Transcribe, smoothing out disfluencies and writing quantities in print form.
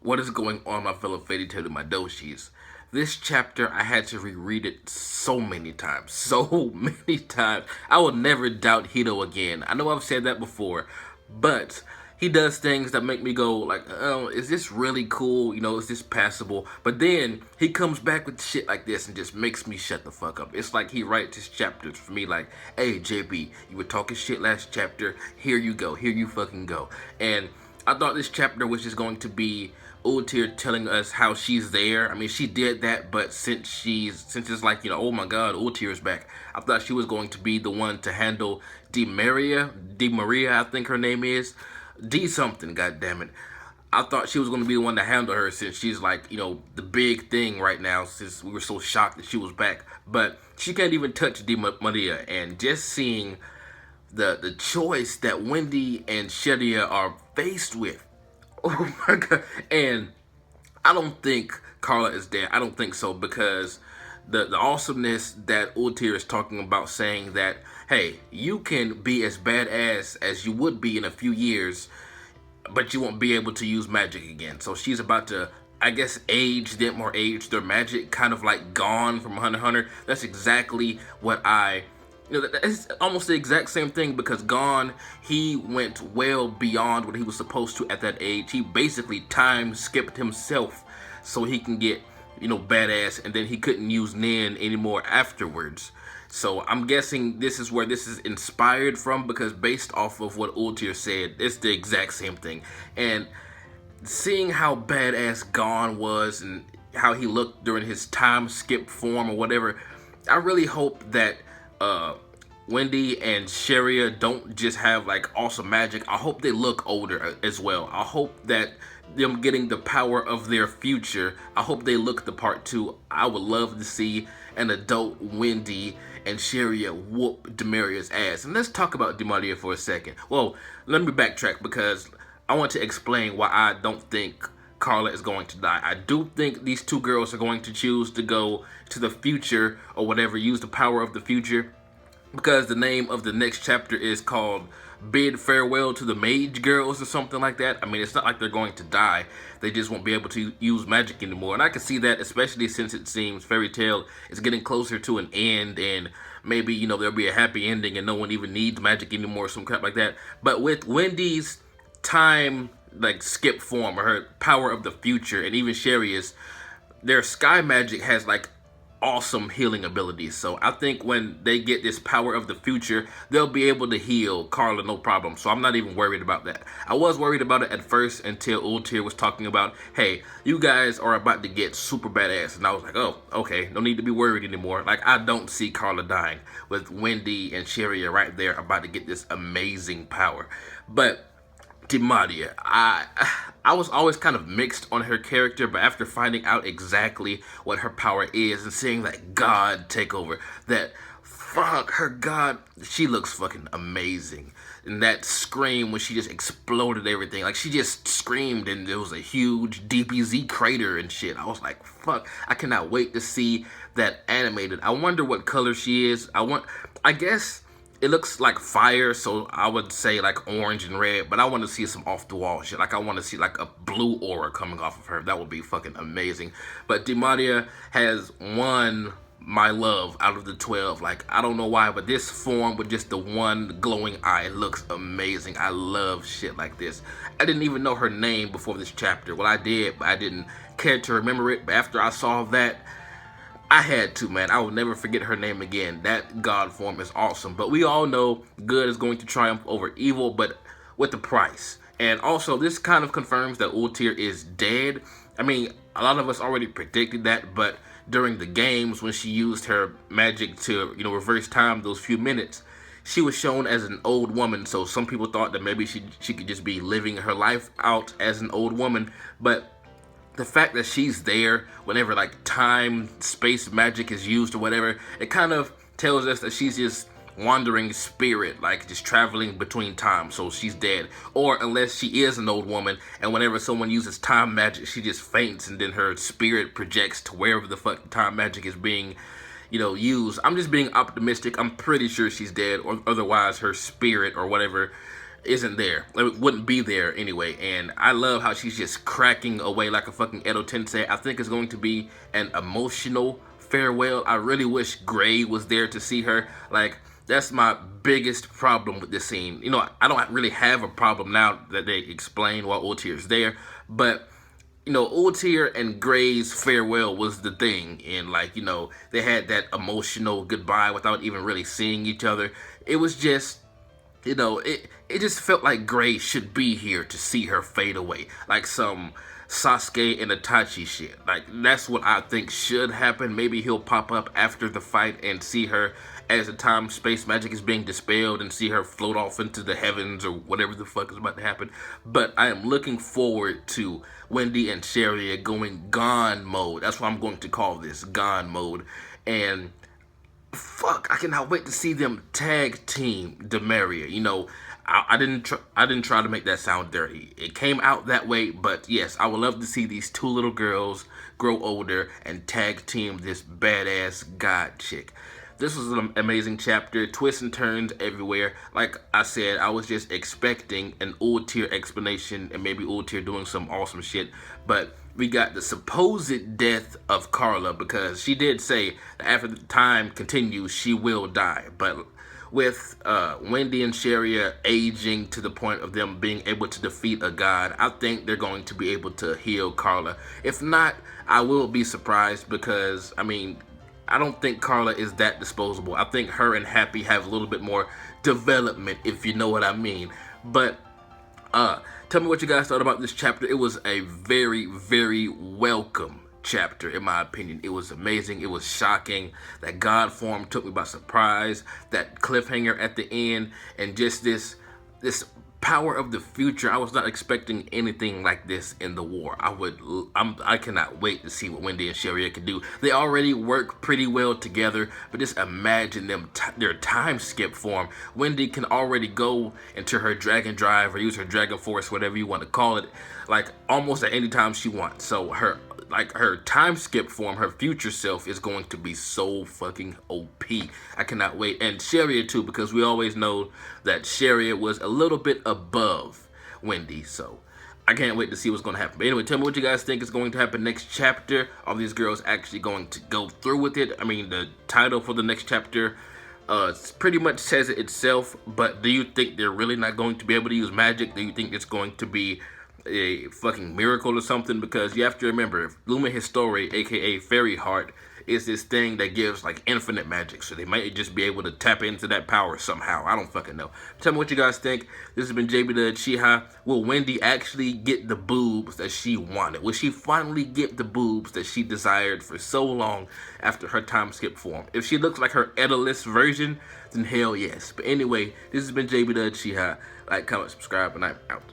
What is going on, my fellow Fairy Tail my Doshis? This chapter, I had to reread it so many times. So many times. I will never doubt Hito again. I know I've said that before, but he does things that make me go like, oh, is this really cool? You know, is this passable? But then he comes back with shit like this and just makes me shut the fuck up. It's like he writes his chapters for me like, hey, JB, you were talking shit last chapter. Here you go. Here you fucking go. And I thought this chapter was just going to be Ultir telling us how she's there. I mean, she did that, but since it's like, you know, oh my god, Ultir is back. I thought she was going to be the one to handle Dimaria, I think her name is. D something, god damn it. I thought she was going to be the one to handle her since she's like, you know, the big thing right now since we were so shocked that she was back. But she can't even touch Dimaria, and just seeing the choice that Wendy and Sherria are faced with. Oh my god. And I don't think Carla is dead. I don't think so, because the awesomeness that Ultir is talking about, saying that, hey, you can be as badass as you would be in a few years, but you won't be able to use magic again. So she's about to, I guess, age them or age their magic, kind of like Gone from Hunter x Hunter. That's exactly what you know, it's almost the exact same thing, because Gone, he went well beyond what he was supposed to at that age. He basically time skipped himself so he can get, you know, badass, and then he couldn't use Nin anymore afterwards. So I'm guessing this is where this is inspired from, because based off of what Ultir said, it's the exact same thing. And seeing how badass Gone was and how he looked during his time skip form or whatever, I really hope that Wendy and Sherria don't just have like awesome magic. I hope they look older as well. I hope that them getting the power of their future, I hope they look the part too. I would love to see an adult Wendy and Sherria whoop Dimaria's ass. And let's talk about Dimaria for a second. Well, let me backtrack, because I want to explain why I don't think Carla is going to die. I do think these two girls are going to choose to go to the future or whatever, use the power of the future, because the name of the next chapter is called Bid Farewell to the Mage Girls or something like that. I mean, it's not like they're going to die. They just won't be able to use magic anymore. And I can see that, especially since it seems Fairy Tail is getting closer to an end, and maybe, you know, there'll be a happy ending and no one even needs magic anymore, some crap like that. But with Wendy's time, like, skip form, or her power of the future, and even Sherria's, their sky magic has like awesome healing abilities. So I think when they get this power of the future, they'll be able to heal Carla no problem. So I'm not even worried about that. I was worried about it at first until Ultir was talking about, hey, you guys are about to get super badass. And I was like, oh, okay, no need to be worried anymore. Like, I don't see Carla dying with Wendy and Sherria right there about to get this amazing power. But Dimaria, I was always kind of mixed on her character, but after finding out exactly what her power is and seeing that God take over, that fuck her God, she looks fucking amazing. And that scream when she just exploded everything, like she just screamed and there was a huge DBZ crater and shit. I was like, fuck, I cannot wait to see that animated. I wonder what color she is. I guess it looks like fire, so I would say like orange and red, but I want to see some off-the-wall shit. Like, I want to see like a blue aura coming off of her. That would be fucking amazing. But Dimaria has won my love out of the 12. Like, I don't know why, but this form with just the one glowing eye looks amazing. I love shit like this. I didn't even know her name before this chapter. Well, I did, but I didn't care to remember it. But after I saw that, I had to, man. I will never forget her name again. That God form is awesome. But we all know good is going to triumph over evil, but with the price. And also, this kind of confirms that Ultir is dead. I mean, a lot of us already predicted that, but during the games, when she used her magic to, you know, reverse time those few minutes, she was shown as an old woman. So some people thought that maybe she could just be living her life out as an old woman. But the fact that she's there whenever like time, space magic is used or whatever, it kind of tells us that she's just wandering spirit, like just traveling between time, so she's dead. Or unless she is an old woman, and whenever someone uses time magic, she just faints and then her spirit projects to wherever the fuck time magic is being, you know, used. I'm just being optimistic. I'm pretty sure she's dead, or otherwise her spirit or whatever isn't there. It wouldn't be there anyway. And I love how she's just cracking away like a fucking Edo Tensei. I think it's going to be an emotional farewell. I really wish Gray was there to see her. Like, that's my biggest problem with this scene. You know, I don't really have a problem now that they explain why Ultear's there, but you know, Ultear and Gray's farewell was the thing, and like, you know, they had that emotional goodbye without even really seeing each other. It was just, you know, it just felt like Gray should be here to see her fade away, like some Sasuke and Itachi shit. Like, that's what I think should happen. Maybe he'll pop up after the fight and see her as the time space magic is being dispelled and see her float off into the heavens or whatever the fuck is about to happen. But I am looking forward to Wendy and Sherria going Gone mode. That's what I'm going to call this, Gone mode. And fuck, I cannot wait to see them tag team Dimaria. You know, I didn't try to make that sound dirty. It came out that way, but yes, I would love to see these two little girls grow older and tag team this badass god chick. This was an amazing chapter, twists and turns everywhere. Like I said, I was just expecting an Ultear explanation and maybe Ultear doing some awesome shit, but we got the supposed death of Carla, because she did say that after the time continues, she will die. But with Wendy and Sherria aging to the point of them being able to defeat a god, I think they're going to be able to heal Carla. If not, I will be surprised, because, I mean, I don't think Carla is that disposable. I think her and Happy have a little bit more development, if you know what I mean. But tell me what you guys thought about this chapter. It was a very, very welcome chapter, in my opinion. It was amazing. It was shocking. That god form took me by surprise. That cliffhanger at the end, and just this power of the future. I was not expecting anything like this in the war. I cannot wait to see what Wendy and Sherria can do. They already work pretty well together, but just imagine them their time skip form. Wendy can already go into her dragon drive or use her dragon force, whatever you want to call it, like almost at any time she wants. So her time skip form, her future self, is going to be so fucking OP. I cannot wait. And Sherria too, because we always know that Sherria was a little bit above Wendy. So I can't wait to see what's going to happen. But anyway, tell me what you guys think is going to happen next chapter. Are these girls actually going to go through with it? I mean, the title for the next chapter pretty much says it itself. But do you think they're really not going to be able to use magic? Do you think it's going to be a fucking miracle or something? Because you have to remember, Luma Histori, aka Fairy Heart, is this thing that gives like infinite magic, so they might just be able to tap into that power somehow. I don't fucking know. Tell me what you guys think. This has been jbDAuchiha. Will Wendy actually get the boobs that she wanted? Will she finally get the boobs that she desired for so long after her time skip form? If she looks like her Edalist version, then hell yes. But anyway, this has been jbDAuchiha. Like, comment, subscribe, and I'm out.